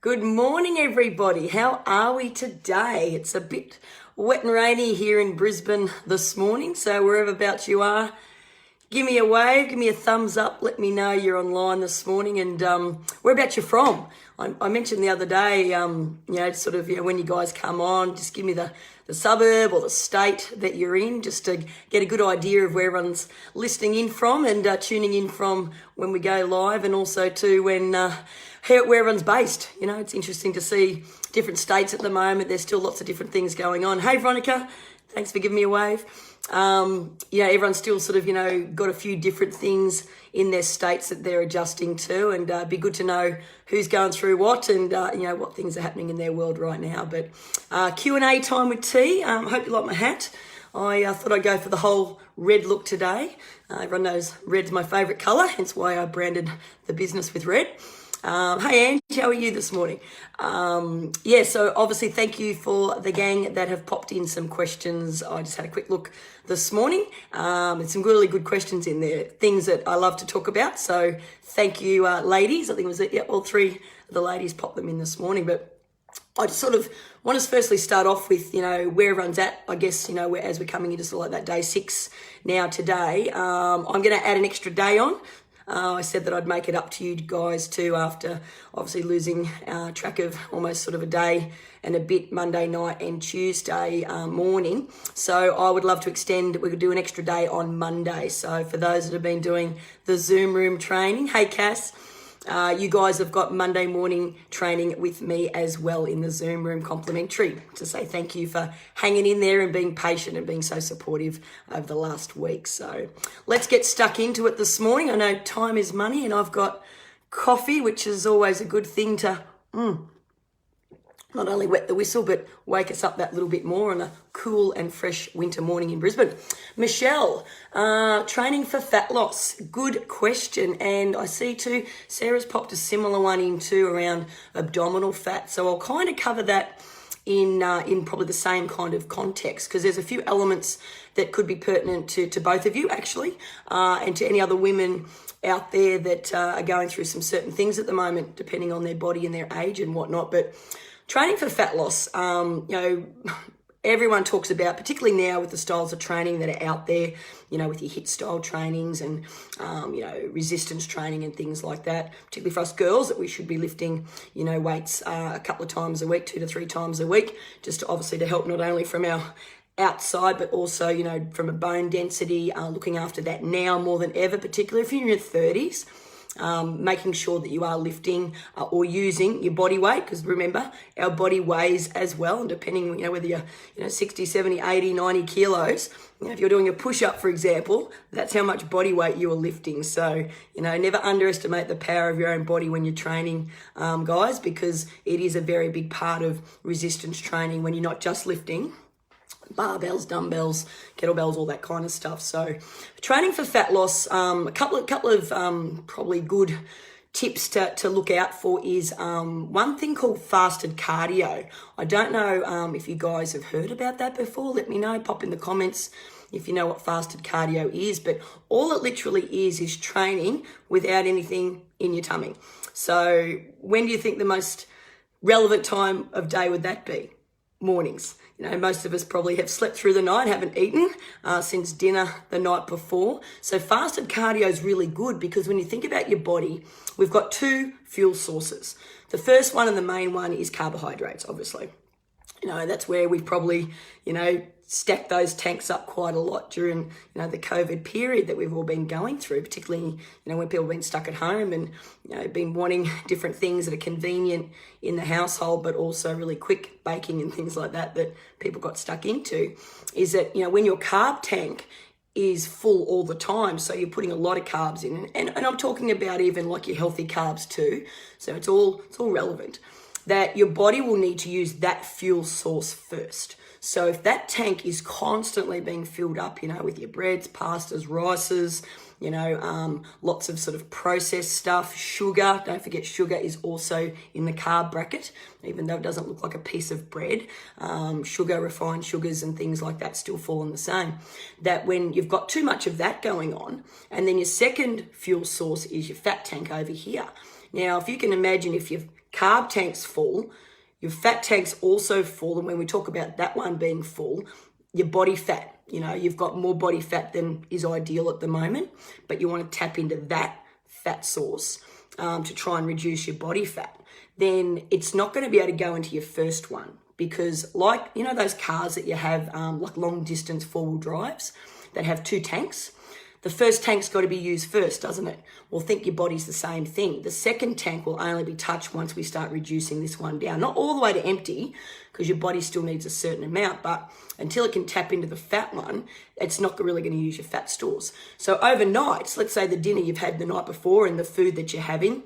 Good morning, everybody. How are we today? It's a bit wet and rainy here in Brisbane this morning, so wherever about you are, give me a wave, give me a thumbs up, let me know you're online this morning, and whereabouts you're from. I mentioned the other day, when you guys come on, just give me the suburb or the state that you're in, just to get a good idea of where everyone's listening in from and tuning in from when we go live, and also too where everyone's based. You know, it's interesting to see different states at the moment. There's still lots of different things going on. Hey, Veronica, thanks for giving me a wave. Everyone's still sort of, got a few different things in their states that they're adjusting to, and it'd be good to know who's going through what and, what things are happening in their world right now. But Q&A time with T. Hope you like my hat. I thought I'd go for the whole red look today. Everyone knows red's my favourite colour, hence why I branded the business with red. Hey Ange, how are you this morning? So obviously thank you for the gang that have popped in some questions. I just had a quick look this morning. There's some really good questions in there, things that I love to talk about. So thank you, ladies. I think it was all three of the ladies popped them in this morning. But I just sort of want to firstly start off with, where everyone's at. I guess, as we're coming into sort of like that day 6 now today. I'm going to add an extra day on. I said that I'd make it up to you guys too after obviously losing track of almost sort of a day and a bit Monday night and Tuesday morning. So I would love to extend, we could do an extra day on Monday. So for those that have been doing the Zoom room training, hey Cass, you guys have got Monday morning training with me as well in the Zoom room complimentary, to say thank you for hanging in there and being patient and being so supportive over the last week. So let's get stuck into it this morning. I know time is money and I've got coffee, which is always a good thing to not only wet the whistle, but wake us up that little bit more on a cool and fresh winter morning in Brisbane. Michelle, training for fat loss. Good question. And I see too, Sarah's popped a similar one in too around abdominal fat. So I'll kind of cover that in probably the same kind of context, because there's a few elements that could be pertinent to both of you actually, and to any other women out there that are going through some certain things at the moment, depending on their body and their age and whatnot. But training for fat loss, everyone talks about, particularly now with the styles of training that are out there, with your HIIT style trainings and, resistance training and things like that, particularly for us girls, that we should be lifting, weights a couple of times a week, 2 to 3 times a week, just obviously to help not only from our outside, but also, from a bone density, looking after that now more than ever, particularly if you're in your 30s. Making sure that you are lifting or using your body weight, because remember, our body weighs as well, and depending, whether you're 60, 70, 80, 90 kilos, if you're doing a push-up, for example, that's how much body weight you are lifting. So, never underestimate the power of your own body when you're training, guys, because it is a very big part of resistance training when you're not just lifting barbells, dumbbells, kettlebells, all that kind of stuff. So training for fat loss, a couple of probably good tips to look out for is one thing called fasted cardio. I don't know if you guys have heard about that before. Let me know, pop in the comments if you know what fasted cardio is. But all it literally is training without anything in your tummy. So when do you think the most relevant time of day would that be? Mornings. Most of us probably have slept through the night, haven't eaten since dinner the night before. So fasted cardio is really good, because when you think about your body, we've got 2 fuel sources. The first one and the main one is carbohydrates, obviously. That's where we've probably, stacked those tanks up quite a lot during, the COVID period that we've all been going through, particularly, when people have been stuck at home and, been wanting different things that are convenient in the household, but also really quick baking and things like that people got stuck into, is that, when your carb tank is full all the time, so you're putting a lot of carbs in, and I'm talking about even like your healthy carbs too, so it's all relevant, that your body will need to use that fuel source first. So if that tank is constantly being filled up, with your breads, pastas, rices, lots of sort of processed stuff, sugar, don't forget sugar is also in the carb bracket, even though it doesn't look like a piece of bread. Sugar, refined sugars and things like that still fall in the same. That when you've got too much of that going on, and then your second fuel source is your fat tank over here. Now, if you can imagine, if your carb tank's full, your fat tank's also full. And when we talk about that one being full, your body fat, you've got more body fat than is ideal at the moment, but you want to tap into that fat source to try and reduce your body fat. Then it's not going to be able to go into your first one, because like, those cars that you have, like long distance 4-wheel drives that have 2 tanks, the first tank's got to be used first, doesn't it? Well, think your body's the same thing. The second tank will only be touched once we start reducing this one down. Not all the way to empty, because your body still needs a certain amount, but until it can tap into the fat one, it's not really going to use your fat stores. So overnight, let's say the dinner you've had the night before and the food that you're having,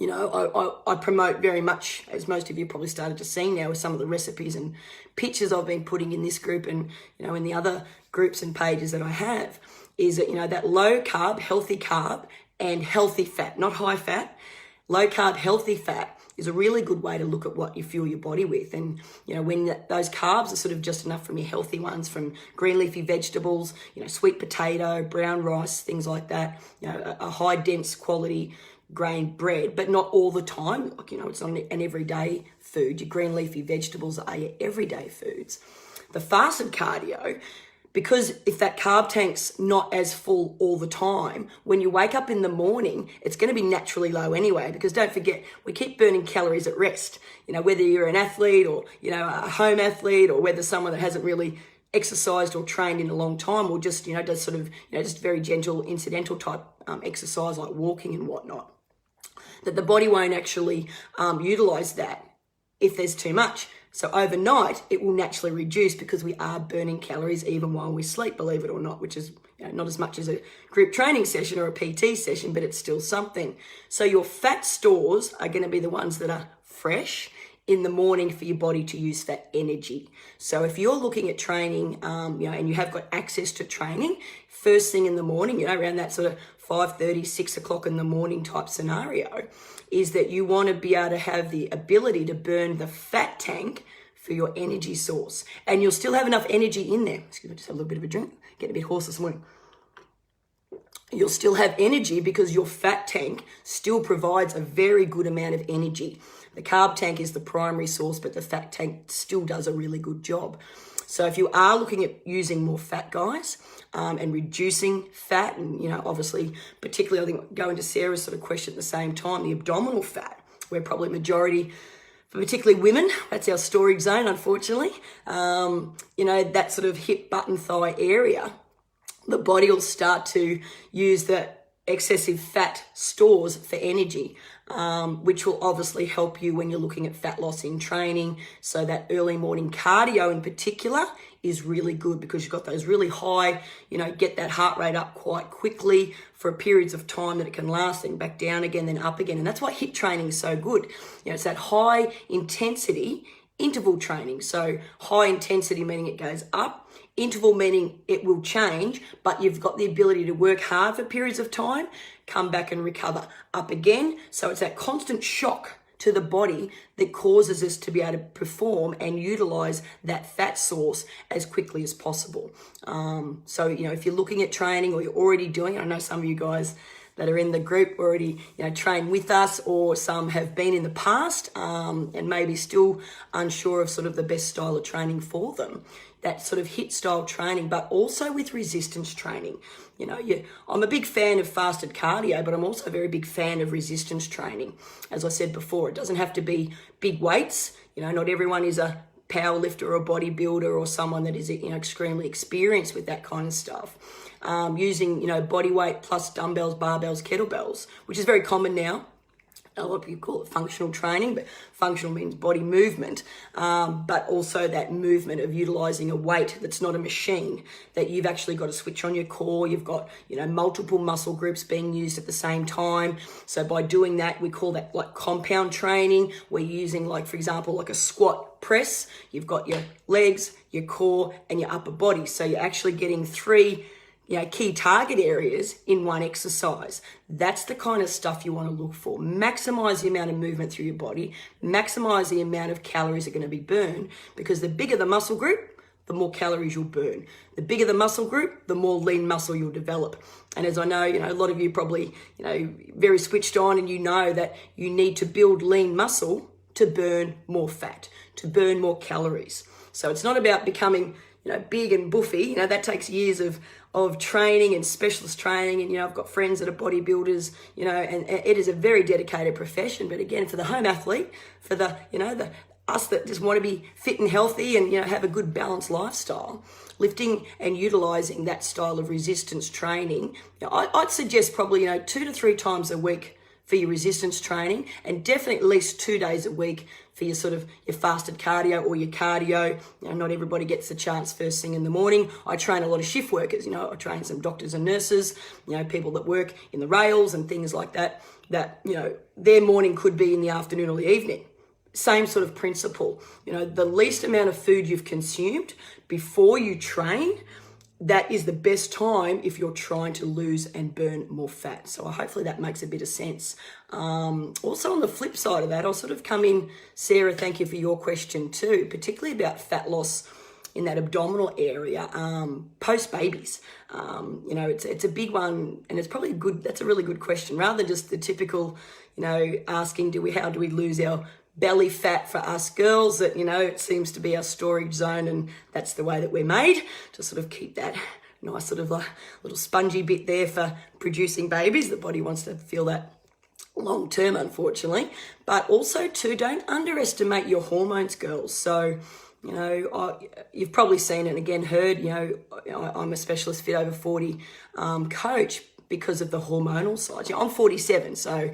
I promote very much, as most of you probably started to see now with some of the recipes and pictures I've been putting in this group and, in the other groups and pages that I have, is that, that low carb, and healthy fat, not high fat, low carb, healthy fat is a really good way to look at what you fuel your body with. And, when those carbs are sort of just enough from your healthy ones, from green leafy vegetables, sweet potato, brown rice, things like that, a high dense quality grain bread, but not all the time. Like, it's not an everyday food. Your green leafy vegetables are your everyday foods. The fasted cardio, because if that carb tank's not as full all the time, when you wake up in the morning, it's going to be naturally low anyway, because don't forget, we keep burning calories at rest. Whether you're an athlete or, a home athlete, or whether someone that hasn't really exercised or trained in a long time, or just, does sort of, just very gentle incidental type exercise like walking and whatnot, that the body won't actually utilize that if there's too much. So overnight, it will naturally reduce, because we are burning calories even while we sleep, believe it or not, which is not as much as a group training session or a PT session, but it's still something. So your fat stores are going to be the ones that are fresh in the morning for your body to use for energy. So if you're looking at training, and you have got access to training first thing in the morning, around that sort of 5:30, 6 o'clock in the morning type scenario, is that you want to be able to have the ability to burn the fat tank for your energy source. And you'll still have enough energy in there. Excuse me, just have a little bit of a drink. Getting a bit hoarse this morning. You'll still have energy because your fat tank still provides a very good amount of energy. The carb tank is the primary source, but the fat tank still does a really good job. So if you are looking at using more fat, guys, and reducing fat, and, obviously, particularly, I think going to Sarah's sort of question at the same time, the abdominal fat, where probably majority, for particularly women, that's our storage zone, unfortunately, that sort of hip, button, thigh area, the body will start to use the excessive fat stores for energy, which will obviously help you when you're looking at fat loss in training. So that early morning cardio in particular is really good, because you've got those really high, get that heart rate up quite quickly for periods of time that it can last, then back down again, then up again. And that's why HIIT training is so good. It's that high intensity interval training. So high intensity meaning it goes up, interval meaning it will change, but you've got the ability to work hard for periods of time, come back and recover, up again. So it's that constant shock to the body that causes us to be able to perform and utilize that fat source as quickly as possible. So, if you're looking at training or you're already doing it, I know some of you guys that are in the group already, train with us, or some have been in the past, and maybe still unsure of sort of the best style of training for them. That sort of HIIT style training, but also with resistance training. I'm a big fan of fasted cardio, but I'm also a very big fan of resistance training. As I said before, it doesn't have to be big weights. Not everyone is a power lifter or a bodybuilder or someone that is, extremely experienced with that kind of stuff. Using, body weight plus dumbbells, barbells, kettlebells, which is very common now. A lot of people call it functional training, but functional means body movement, but also that movement of utilizing a weight that's not a machine, that you've actually got to switch on your core. You've got, multiple muscle groups being used at the same time. So by doing that, we call that like compound training. We're using, like, for example, like a squat press. You've got your legs, your core, and your upper body. So you're actually getting 3 key target areas in one exercise. That's the kind of stuff you want to look for. Maximize the amount of movement through your body, maximize the amount of calories that are going to be burned, because the bigger the muscle group, the more calories you'll burn. The bigger the muscle group, the more lean muscle you'll develop. And as I know, a lot of you probably, very switched on, and you know that you need to build lean muscle to burn more fat, to burn more calories. So it's not about becoming, big and buffy. That takes years of training and specialist training. And, I've got friends that are bodybuilders, and it is a very dedicated profession. But again, for the home athlete, for the us that just want to be fit and healthy and, have a good balanced lifestyle, lifting and utilizing that style of resistance training, I'd suggest probably, 2 to 3 times a week for your resistance training, and definitely at least 2 days a week for your your fasted cardio or your cardio. Not everybody gets the chance first thing in the morning. I train a lot of shift workers. I train some doctors and nurses, people that work in the rails and things like that, their morning could be in the afternoon or the evening. Same sort of principle. The least amount of food you've consumed before you train, that is the best time if you're trying to lose and burn more fat. So hopefully that makes a bit of sense. Also on the flip side of that, I'll sort of come in, Sarah, thank you for your question too, particularly about fat loss in that abdominal area, post babies. It's a big one, and it's probably that's a really good question, rather than just the typical, asking, how do we lose our belly fat for us girls, that, it seems to be our storage zone, and that's the way that we're made, to sort of keep that nice sort of little spongy bit there for producing babies. The body wants to feel that long term, unfortunately. But also too, don't underestimate your hormones, girls. So, you've probably seen and again heard, I'm a specialist Fit Over 40 coach because of the hormonal side. I'm 47, so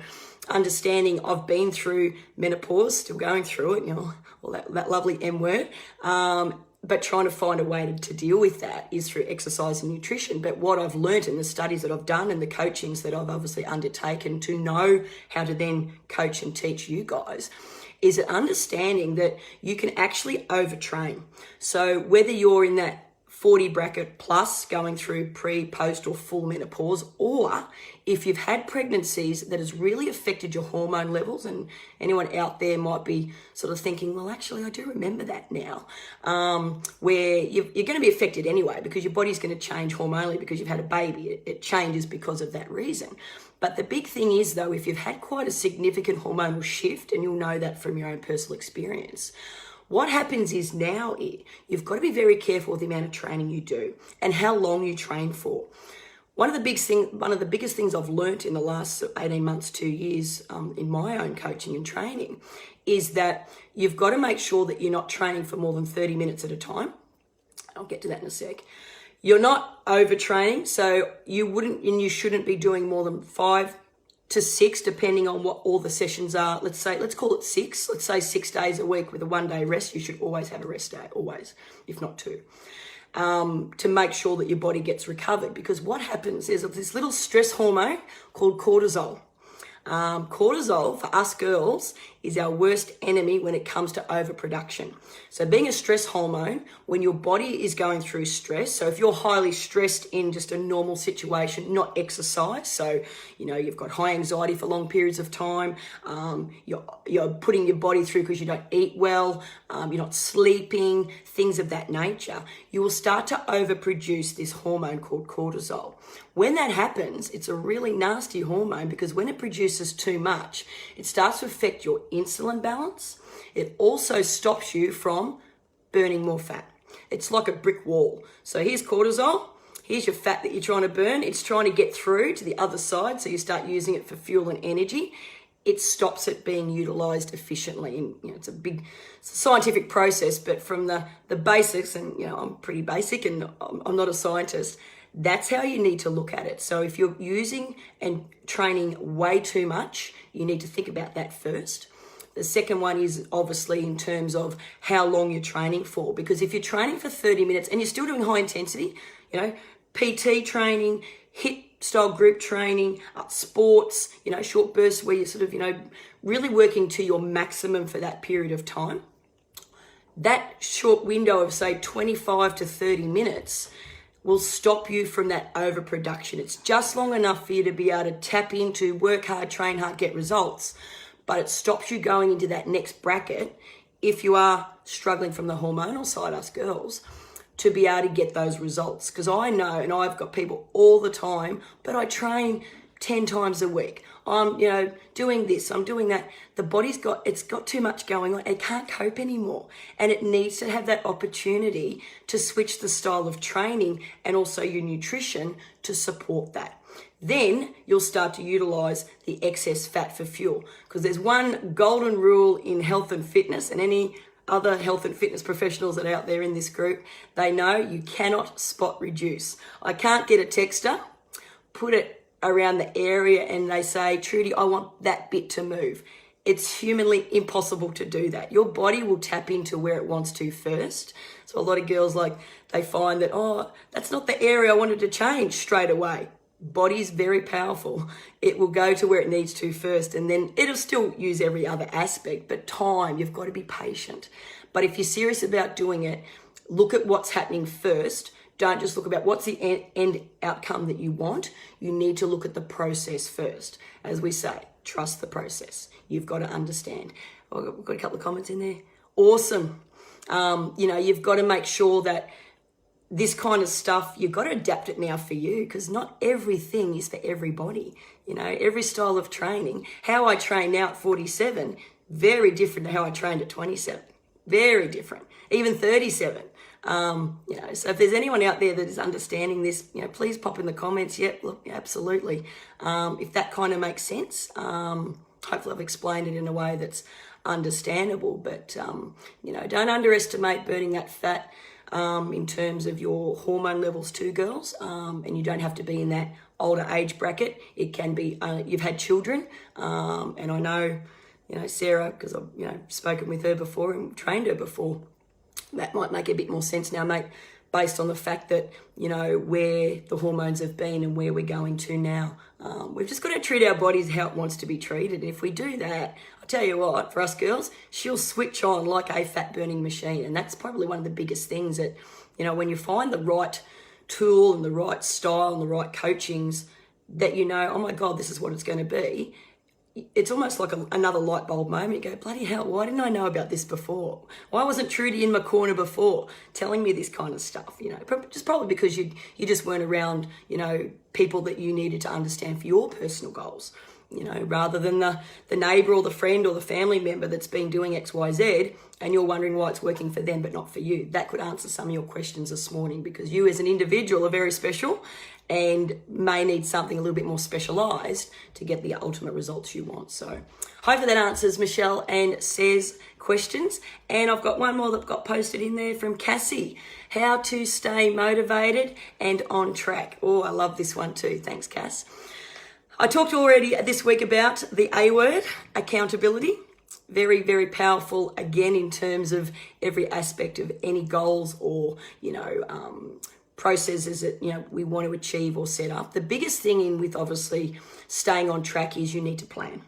understanding I've been through menopause, still going through it, all that lovely M word, but trying to find a way to deal with that is through exercise and nutrition. But what I've learned in the studies that I've done and the coachings that I've obviously undertaken to know how to then coach and teach you guys is an understanding that you can actually overtrain. So whether you're in that 40 bracket plus going through pre, post or full menopause, or if you've had pregnancies that has really affected your hormone levels, and anyone out there might be sort of thinking, well, actually, I do remember that now, where you're going to be affected anyway because your body's going to change hormonally because you've had a baby. It changes because of that reason. But the big thing is, though, if you've had quite a significant hormonal shift, and you'll know that from your own personal experience, what happens is now you've got to be very careful with the amount of training you do and how long you train for. One of the biggest things I've learnt in the last 18 months, 2 years in my own coaching and training is that you've got to make sure that you're not training for more than 30 minutes at a time. I'll get to that in a sec. You're not overtraining, so you wouldn't and you shouldn't be doing more than 5 to 6, depending on what all the sessions are. Let's call it 6. Let's say 6 days a week with a 1-day rest. You should always have a rest day, always, if not 2, to make sure that your body gets recovered. Because what happens is this little stress hormone called cortisol. Cortisol for us girls is our worst enemy when it comes to overproduction. So being a stress hormone, when your body is going through stress, so if you're highly stressed in just a normal situation, not exercise, so you've got high anxiety for long periods of time, you're putting your body through because you don't eat well, you're not sleeping, things of that nature, you will start to overproduce this hormone called cortisol. When that happens, it's a really nasty hormone because when it produces too much, it starts to affect your insulin balance. It also stops you from burning more fat. It's like a brick wall. So here's cortisol. Here's your fat that you're trying to burn. It's trying to get through to the other side, so you start using it for fuel and energy. It stops it being utilized efficiently. And it's a scientific process, but from the basics, and I'm pretty basic and I'm not a scientist, that's how you need to look at it. So if you're using and training way too much, you need to think about that first. The second one is obviously in terms of how long you're training for, because if you're training for 30 minutes and you're still doing high intensity, PT training, HIIT style group training, sports, short bursts where you're sort of, really working to your maximum for that period of time, that short window of say 25 to 30 minutes will stop you from that overproduction. It's just long enough for you to be able to tap into, work hard, train hard, get results, but it stops you going into that next bracket if you are struggling from the hormonal side, us girls, to be able to get those results. Because I know, and I've got people all the time, but I train 10 times a week. I'm, doing this, I'm doing that. The body's got too much going on. It can't cope anymore. And it needs to have that opportunity to switch the style of training and also your nutrition to support that. Then you'll start to utilize the excess fat for fuel. Because there's one golden rule in health and fitness, and any other health and fitness professionals that are out there in this group, they know you cannot spot reduce. I can't get a texter, put it around the area and they say, Trudy, I want that bit to move. It's humanly impossible to do that. Your body will tap into where it wants to first. So a lot of girls, they find that, that's not the area I wanted to change straight away. Body's very powerful. It will go to where it needs to first, and then it'll still use every other aspect, but time, you've got to be patient. But if you're serious about doing it, look at what's happening first. Don't just look about what's the end outcome that you want. You need to look at the process first. As we say, trust the process. You've got to understand. We've got a couple of comments in there. Awesome. You've got to make sure that this kind of stuff, you've got to adapt it now for you, because not everything is for everybody. Every style of training. How I train now at 47, very different to how I trained at 27. Very different. Even 37. So if there's anyone out there that is understanding this, please pop in the comments. Yep, look, absolutely. If that kind of makes sense, hopefully I've explained it in a way that's understandable. But, don't underestimate burning that fat in terms of your hormone levels too, girls. And you don't have to be in that older age bracket. It can be, you've had children. And I know, Sarah, because I've, spoken with her before and trained her before. That might make a bit more sense now, mate, based on the fact that, where the hormones have been and where we're going to now. We've just got to treat our bodies how it wants to be treated. And if we do that, I'll tell you what, for us girls, she'll switch on like a fat burning machine. And that's probably one of the biggest things that, when you find the right tool and the right style and the right coachings that oh my God, this is what it's going to be. It's almost like another light bulb moment. You go, bloody hell, why didn't I know about this before? Why wasn't Trudy in my corner before telling me this kind of stuff? Just probably because you just weren't around, people that you needed to understand for your personal goals, rather than the neighbour or the friend or the family member that's been doing X, Y, Z, and you're wondering why it's working for them but not for you. That could answer some of your questions this morning, because you as an individual are very special and may need something a little bit more specialised to get the ultimate results you want. So hopefully that answers Michelle and Sez's questions. And I've got one more that got posted in there from Cassie. How to stay motivated and on track. Oh, I love this one too. Thanks, Cass. I talked already this week about the A word, accountability. Very, very powerful, again, in terms of every aspect of any goals or, processes that we want to achieve or set up. The biggest thing with obviously staying on track is you need to plan,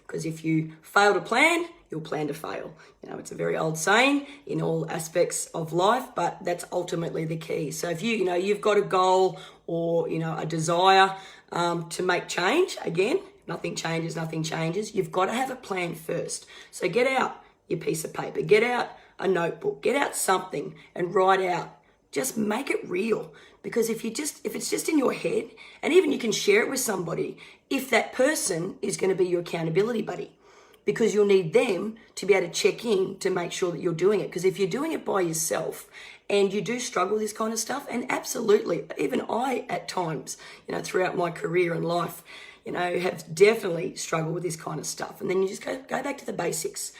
because if you fail to plan, you'll plan to fail. It's a very old saying in all aspects of life, but that's ultimately the key. So if you've got a goal or a desire to make change, again, nothing changes. You've got to have a plan first. So get out your piece of paper, get out a notebook, get out something and write out. Just make it real, because if it's just in your head, and even you can share it with somebody, if that person is going to be your accountability buddy, because you'll need them to be able to check in to make sure that you're doing it. Because if you're doing it by yourself and you do struggle with this kind of stuff, and absolutely, even I at times, throughout my career and life, have definitely struggled with this kind of stuff. And then you just go back to the basics.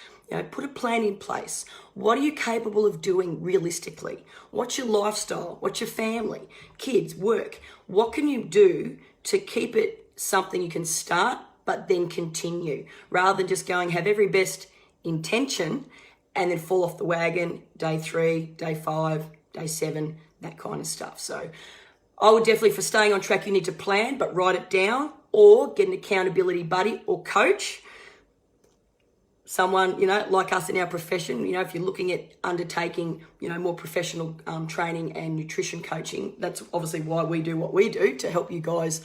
Put a plan in place. What are you capable of doing realistically? What's your lifestyle? What's your family, kids, work? What can you do to keep it something you can start but then continue, rather than just have every best intention and then fall off the wagon day 3, day 5, day 7, that kind of stuff. So I would definitely, for staying on track, you need to plan, but write it down, or get an accountability buddy or coach. Someone, like us in our profession, if you're looking at undertaking, more professional training and nutrition coaching, that's obviously why we do what we do, to help you guys,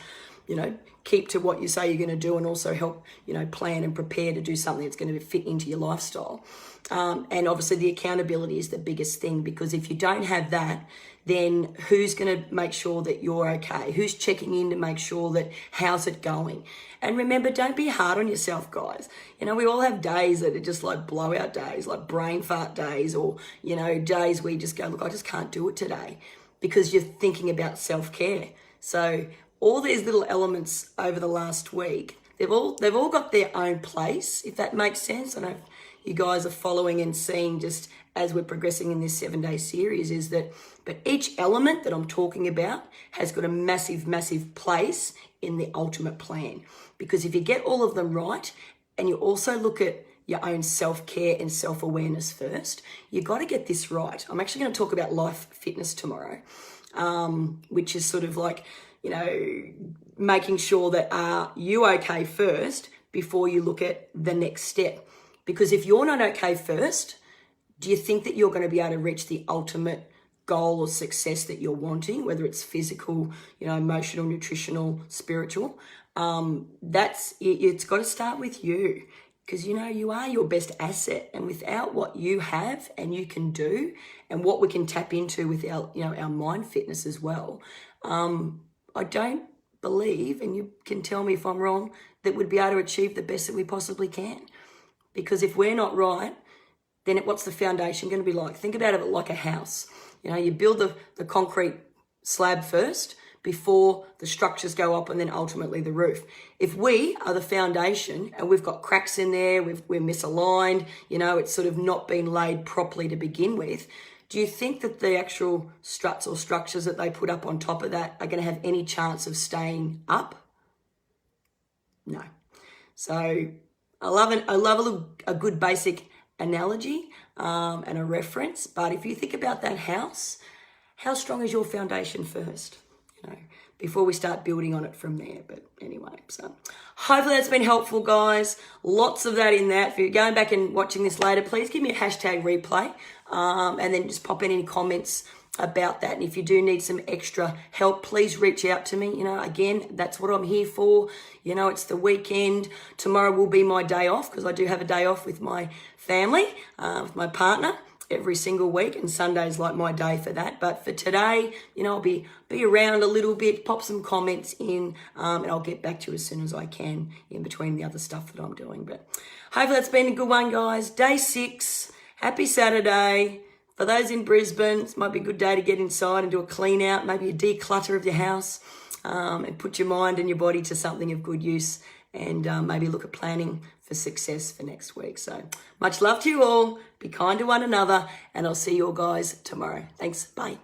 keep to what you say you're going to do, and also help, plan and prepare to do something that's going to fit into your lifestyle. And obviously the accountability is the biggest thing, because if you don't have that, then who's going to make sure that you're okay? Who's checking in to make sure that how's it going? And remember, don't be hard on yourself, guys. We all have days that are just like blowout days, like brain fart days, or, days where you just go, look, I just can't do it today, because you're thinking about self-care. So all these little elements over the last week, they've all got their own place, if that makes sense. I know you guys are following and seeing just as we're progressing in this 7-day series but each element that I'm talking about has got a massive, massive place in the ultimate plan. Because if you get all of them right, and you also look at your own self-care and self-awareness first, you got to get this right. I'm actually going to talk about life fitness tomorrow, which is sort of like, making sure that are you okay first before you look at the next step. Because if you're not okay first, do you think that you're going to be able to reach the ultimate goal or success that you're wanting, whether it's physical, emotional, nutritional, spiritual? It's got to start with you, because, you are your best asset. And without what you have and you can do, and what we can tap into with our mind fitness as well, I don't believe, and you can tell me if I'm wrong, that we'd be able to achieve the best that we possibly can. Because if we're not right, then what's the foundation going to be like? Think about it like a house. You build the concrete slab first before the structures go up, and then ultimately the roof. If we are the foundation and we've got cracks in there, we're misaligned, it's sort of not been laid properly to begin with, do you think that the actual struts or structures that they put up on top of that are going to have any chance of staying up? No. So I love a good basic analogy and a reference. But if you think about that house, how strong is your foundation first? Before we start building on it from there. But anyway, so hopefully that's been helpful, guys. Lots of that in that. If you're going back and watching this later, please give me a hashtag replay, and then just pop in any comments about that. And if you do need some extra help, please reach out to me. Again, that's what I'm here for. It's the weekend. Tomorrow will be my day off, because I do have a day off with my family, with my partner, every single week, and Sunday's like my day for that. But for today, I'll be around a little bit, pop some comments in, and I'll get back to you as soon as I can in between the other stuff that I'm doing. But hopefully that's been a good one, guys. Day 6, happy Saturday. For those in Brisbane, it might be a good day to get inside and do a clean out, maybe a declutter of your house, and put your mind and your body to something of good use, and maybe look at planning for success for next week. So much love to you all. Be kind to one another, and I'll see you all guys tomorrow. Thanks. Bye.